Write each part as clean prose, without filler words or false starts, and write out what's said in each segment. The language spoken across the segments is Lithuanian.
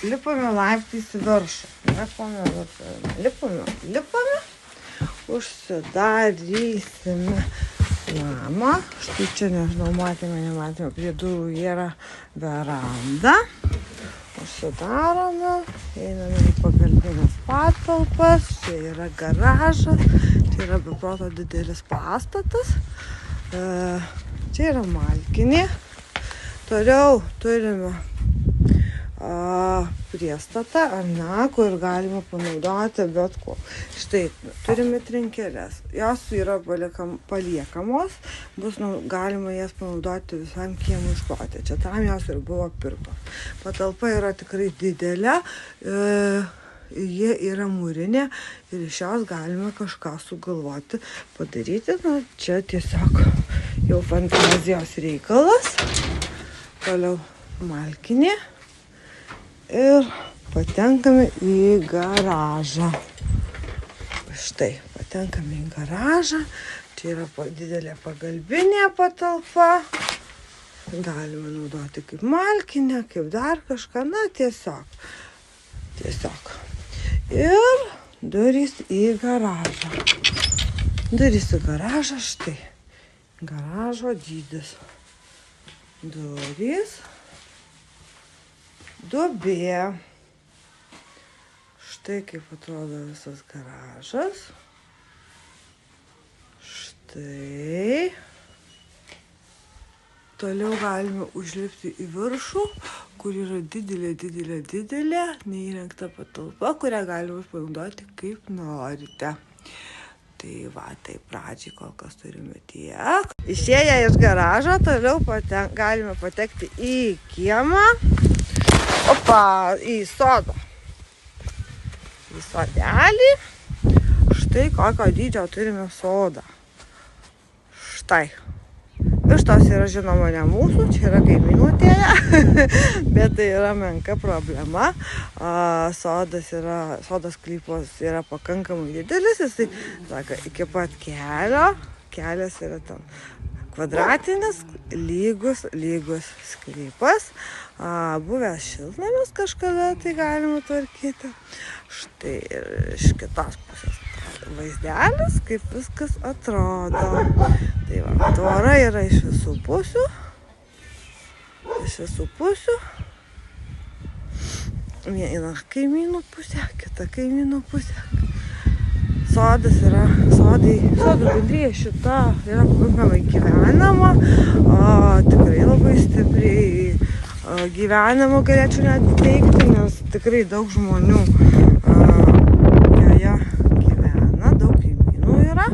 lipame laiptais į viršų. Lipame. Užsidarysime namą. Štai čia, nežinau, nematėme, prie durų yra veranda. Užsidarome, einame į pagalbinės patalpas, čia yra garažas, čia yra be proto didelis pastatas, čia yra malkinė, toliau turime priestatą, kur galima panaudoti bet ko. Štai, turime trinkelės, jos yra paliekamos, bus galima jas panaudoti visam kiemui iškloti. Čia tam jos ir buvo pirktos. Patalpa yra tikrai didelė, jie yra mūrinė ir iš jos galime kažką sugalvoti, padaryti. Čia tiesiog jau fantazijos reikalas. Toliau malkinė. Ir patenkame į garažą. Štai, patenkame į garažą. Čia yra didelė pagalbinė patalpa. Galime naudoti kaip malkinę, kaip dar kažką. Tiesiog. Ir durys į garažą. Štai. Garažo dydis. Durys. Duobė. Štai kaip atrodo visas garažas. Štai. Toliau galime užlipti į viršų, kur yra didelė neįrengta patalpa, kurią galime panaudoti kaip norite. Tai pradžiai kol kas turime tiek. Išėję iš garažo, toliau galime patekti į kiemą. Į sodą. Į sodelį. Štai kokio dydžio turime sodą. Štai. Vištos yra žinoma ne mūsų, čia yra kaimynų atėję, bet tai yra menka problema. Sodas sklypas yra pakankamai didelis, jisai, iki pat kelio. Kelias yra ten kvadratinis, lygus sklypas. Buvęs šiltnamis kažkada, tai galima tvarkyti. Štai ir iš kitos pusės vaizdelis, kaip viskas atrodo. Tai tvora yra iš visų pusių. Viena kaimynų pusė, kita kaimynų pusė. Sodų bendrija šita yra pakankamai gyvenama, tikrai labai stipriai gyvenama galėčiau net teikti, nes tikrai daug žmonių joje gyvena, daug kaimynų yra.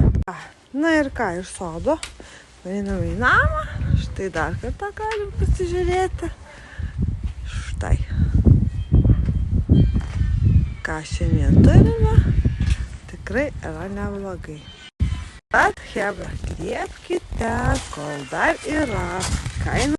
Ir ką, iš sodo einame į namą, štai dar kartą galim pasižiūrėti. Štai. Ką šiandien turime, tikrai yra neblogai. Bet, chebra, griebkite, kol dar yra kaina.